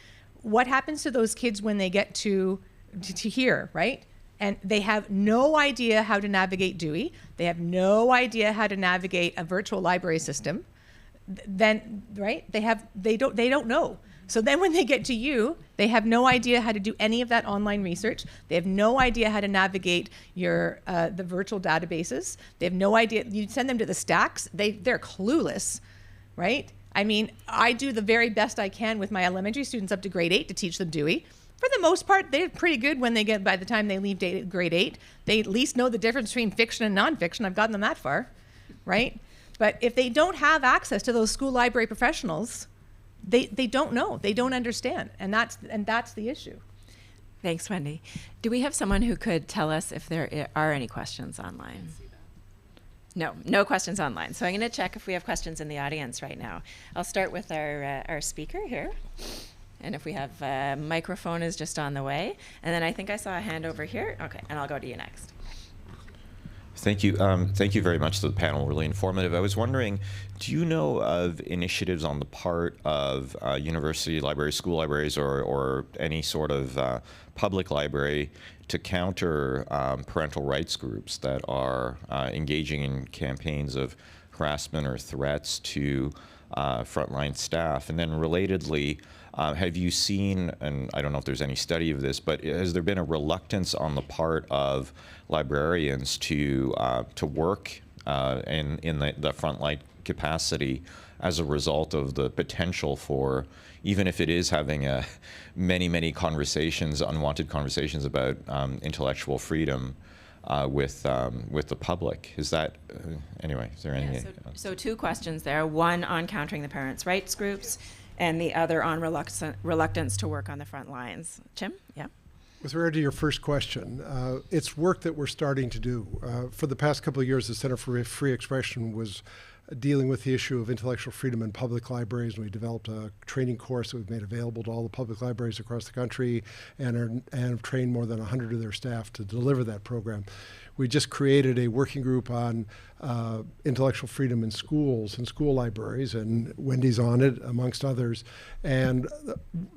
D: what happens to those kids when they get to here, right? And they have no idea how to navigate Dewey. They have no idea how to navigate a virtual library system. Then, right? They don't know. So then when they get to you, they have no idea how to do any of that online research. They have no idea how to navigate your the virtual databases. They have no idea. You send them to the stacks, they're clueless, right? I mean, I do the very best I can with my elementary students up to grade 8 to teach them Dewey. For the most part, they're pretty good when by the time they leave grade 8. They at least know the difference between fiction and nonfiction. I've gotten them that far, right? But if they don't have access to those school library professionals, they don't know, they don't understand, and that's the issue.
A: Thanks, Wendy. Do we have someone who could tell us if there are any questions online? No questions online. So I'm going to check if we have questions in the audience right now. I'll start with our speaker here, and if we have a microphone is just on the way, and then I think I saw a hand over here. Okay, and I'll go to you next.
E: Thank you. Thank you very much to the panel. Really informative. I was wondering, do you know of initiatives on the part of university libraries, school libraries, or any sort of public library to counter parental rights groups that are engaging in campaigns of harassment or threats to frontline staff? And then relatedly, have you seen, and I don't know if there's any study of this, but has there been a reluctance on the part of librarians to work in the frontline capacity as a result of the potential for, even if it is having many conversations, unwanted conversations about intellectual freedom with the public? Is that anyway? Is there any?
A: So two questions there. One on countering the parents' rights groups, and the other on reluctance to work on the front lines. Chen? Yeah.
B: With regard to your first question, it's work that we're starting to do. For the past couple of years, the Center for Free Expression was dealing with the issue of intellectual freedom in public libraries, and we developed a training course that we've made available to all the public libraries across the country, and have trained more than 100 of their staff to deliver that program. We just created a working group on intellectual freedom in schools and school libraries, and Wendy's on it, amongst others. And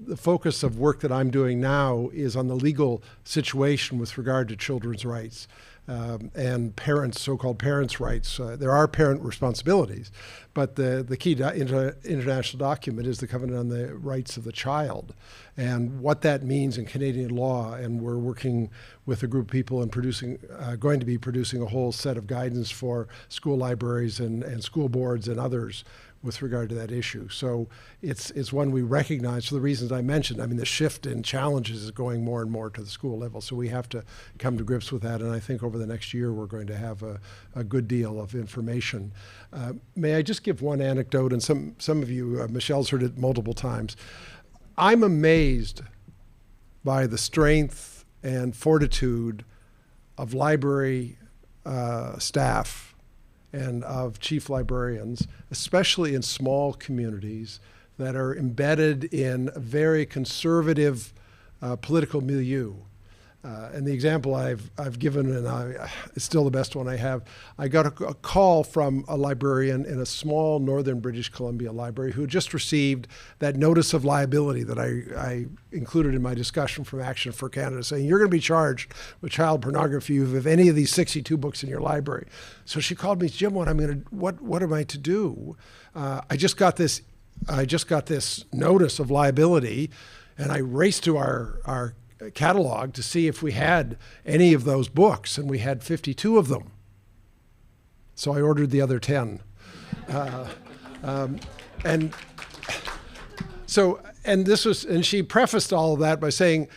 B: the focus of work that I'm doing now is on the legal situation with regard to children's rights. And parents, so-called parents' rights. There are parent responsibilities, but the key international document is the Covenant on the Rights of the Child, and what that means in Canadian law. And we're working with a group of people and going to be producing a whole set of guidance for school libraries and school boards and others with regard to that issue. So it's one we recognize for the reasons I mentioned. I mean, the shift in challenges is going more and more to the school level, so we have to come to grips with that, and I think over the next year we're going to have a good deal of information. May I just give one anecdote, and some of you, Michelle's heard it multiple times. I'm amazed by the strength and fortitude of library staff and of chief librarians, especially in small communities that are embedded in a very conservative political milieu. And the example I've given, and it's still the best one I have, I got a call from a librarian in a small northern British Columbia library who just received that notice of liability that I included in my discussion from Action for Canada, saying you're going to be charged with child pornography if any of these 62 books in your library. So she called me, Jim, what am I to do? I just got this notice of liability, and I raced to our catalog to see if we had any of those books, and we had 52 of them. So I ordered the other 10. And she prefaced all of that by saying,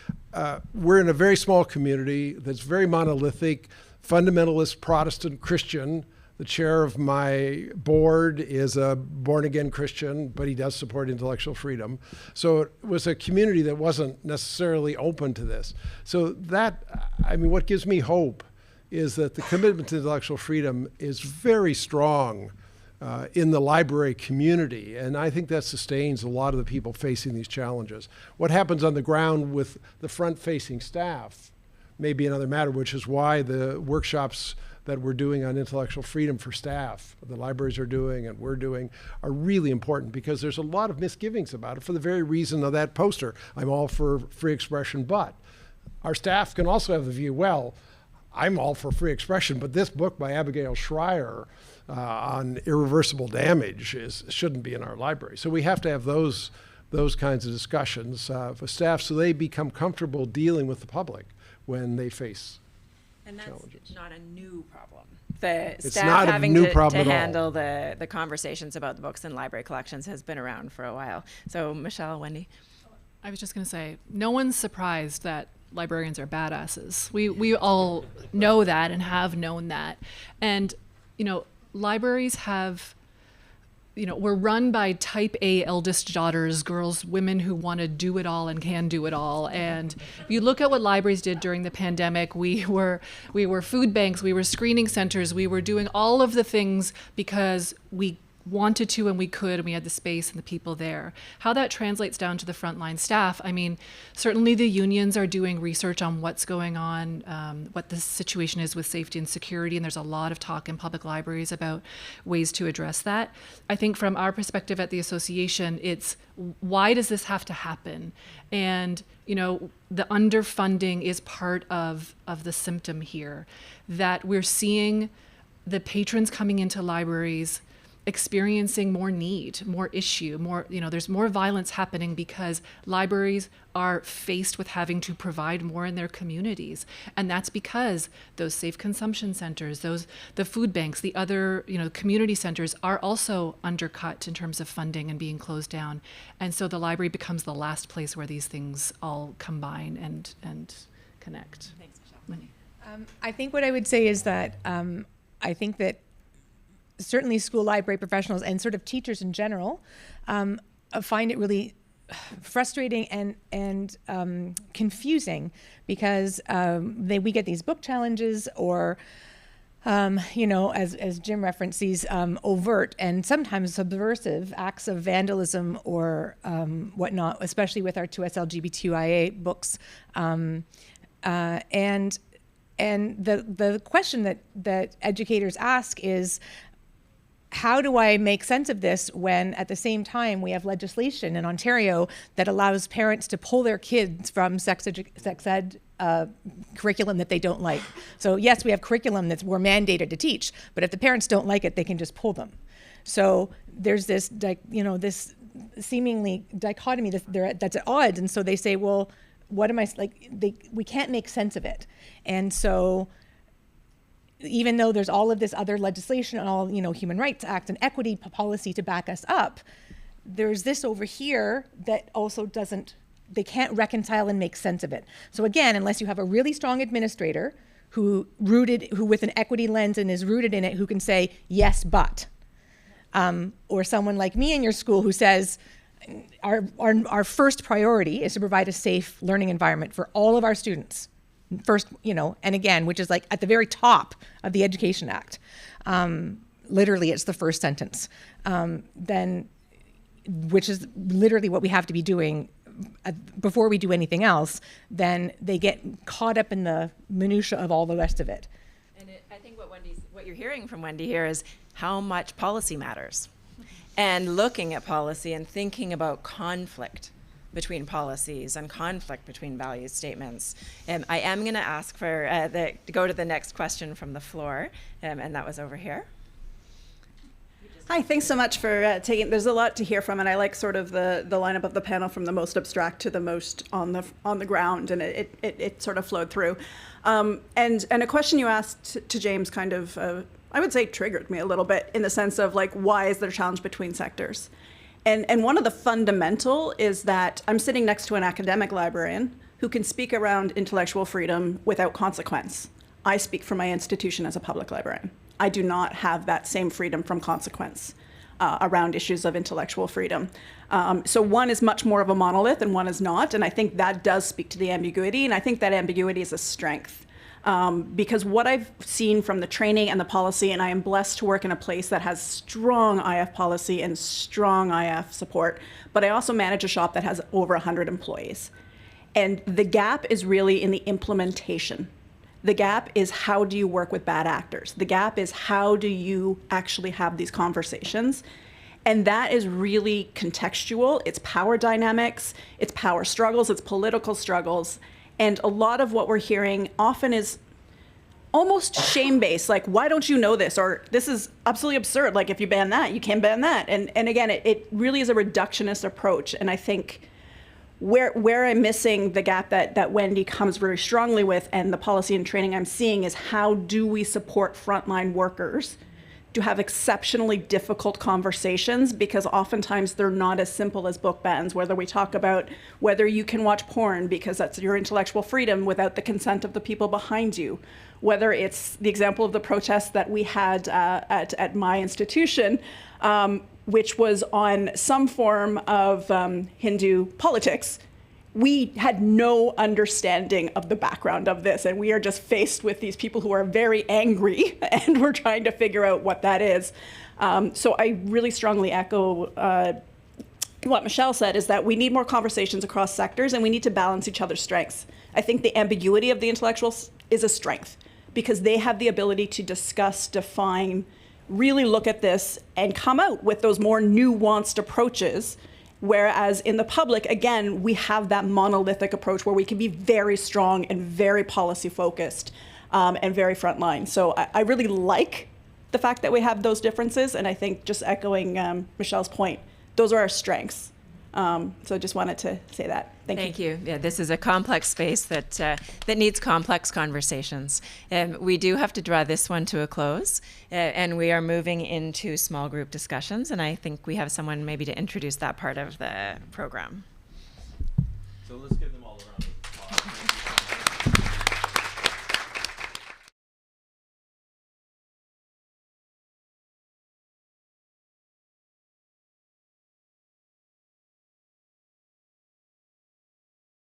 B: we're in a very small community that's very monolithic, fundamentalist Protestant Christian. The chair of my board is a born-again Christian, but he does support intellectual freedom. So it was a community that wasn't necessarily open to this. So that, I mean, what gives me hope is that the commitment to intellectual freedom is very strong in the library community, and I think that sustains a lot of the people facing these challenges. What happens on the ground with the front-facing staff may be another matter, which is why the workshops that we're doing on intellectual freedom for staff, the libraries are doing and we're doing, are really important, because there's a lot of misgivings about it for the very reason of that poster. I'm all for free expression, but our staff can also have the view, well, I'm all for free expression, but this book by Abigail Schreier on irreversible damage shouldn't be in our library. So we have to have those kinds of discussions for staff, so they become comfortable dealing with the public when they face challenges.
A: And that's not a new problem. The
B: It's
A: staff
B: not a
A: having
B: new
A: to
B: problem at all.
A: handle the conversations about the books and library collections has been around for a while. So Michelle, Wendy.
C: I was just going to say, no one's surprised that librarians are badasses. We all know that and have known that. And, libraries have, we're run by type A eldest daughters, girls, women who want to do it all and can do it all. And if you look at what libraries did during the pandemic, we were food banks, we were screening centers, we were doing all of the things because we wanted to and we could, and we had the space and the people there. How that translates down to the frontline staff, I mean, certainly the unions are doing research on what's going on, what the situation is with safety and security, and there's a lot of talk in public libraries about ways to address that. I think from our perspective at the association, it's why does this have to happen? And, the underfunding is part of the symptom here, that we're seeing the patrons coming into libraries experiencing more need, more issue, more, there's more violence happening because libraries are faced with having to provide more in their communities. And that's because those safe consumption centers, the food banks, the other, community centers are also undercut in terms of funding and being closed down. And so the library becomes the last place where these things all combine and connect.
A: Thanks, Michelle. Wendy.
D: I think what I would say is that I think that certainly school library professionals and sort of teachers in general find it really frustrating and confusing because we get these book challenges or, as Jim referenced, these overt and sometimes subversive acts of vandalism or whatnot, especially with our 2S LGBTQIA books. And the question that educators ask is, how do I make sense of this when at the same time we have legislation in Ontario that allows parents to pull their kids from sex ed curriculum that they don't like? So yes, we have curriculum that we're mandated to teach, but if the parents don't like it, they can just pull them. So there's this, this seemingly dichotomy that's at odds. And so they say, well, what am I, we can't make sense of it. And so even though there's all of this other legislation and all, Human Rights Act and equity policy to back us up, there's this over here that also they can't reconcile and make sense of it. So again, unless you have a really strong administrator who with an equity lens and is rooted in it, who can say, yes, but, or someone like me in your school who says, our first priority is to provide a safe learning environment for all of our students. First, and again, which is like at the very top of the Education Act. Literally, it's the first sentence. Then, which is literally what we have to be doing before we do anything else. Then they get caught up in the minutia of all the rest of it.
A: And I think what you're hearing from Wendy here is how much policy matters, and looking at policy and thinking about conflict between policies and conflict between value statements. I am going to ask to go to the next question from the floor, and that was over here.
F: Hi, thanks so much for taking. There's a lot to hear from, and I like sort of the lineup of the panel from the most abstract to the most on the ground, and it sort of flowed through. And a question you asked to James kind of I would say triggered me a little bit in the sense of like, why is there a challenge between sectors? And one of the fundamental is that I'm sitting next to an academic librarian who can speak around intellectual freedom without consequence. I speak for my institution as a public librarian. I do not have that same freedom from consequence around issues of intellectual freedom. So one is much more of a monolith and one is not, and I think that does speak to the ambiguity, and I think that ambiguity is a strength. Because what I've seen from the training and the policy, and I am blessed to work in a place that has strong IF policy and strong IF support, but I also manage a shop that has over 100 employees. And the gap is really in the implementation. The gap is how do you work with bad actors? The gap is how do you actually have these conversations? And that is really contextual. It's power dynamics, it's power struggles, it's political struggles. And a lot of what we're hearing often is almost shame-based, like, why don't you know this? Or this is absolutely absurd. Like, if you ban that, you can't ban that. And again, it really is a reductionist approach. And I think where I'm missing the gap that Wendy comes very strongly with, and the policy and training I'm seeing, is how do we support frontline workers to have exceptionally difficult conversations, because oftentimes they're not as simple as book bans, whether we talk about whether you can watch porn because that's your intellectual freedom without the consent of the people behind you, whether it's the example of the protest that we had at my institution, which was on some form of Hindu politics. We had no understanding of the background of this, and we are just faced with these people who are very angry, and we're trying to figure out what that is. So I really strongly echo what Michelle said, is that we need more conversations across sectors, and we need to balance each other's strengths. I think the ambiguity of the intellectuals is a strength, because they have the ability to discuss, define, really look at this, and come out with those more nuanced approaches. Whereas in the public, again, we have that monolithic approach where we can be very strong and very policy focused and very frontline. So I really like the fact that we have those differences. And I think, just echoing Michelle's point, those are our strengths. So I just wanted to say that. Thank you.
A: Yeah, this is a complex space that needs complex conversations. We do have to draw this one to a close, and we are moving into small group discussions, and I think we have someone maybe to introduce that part of the program.
E: So let's give them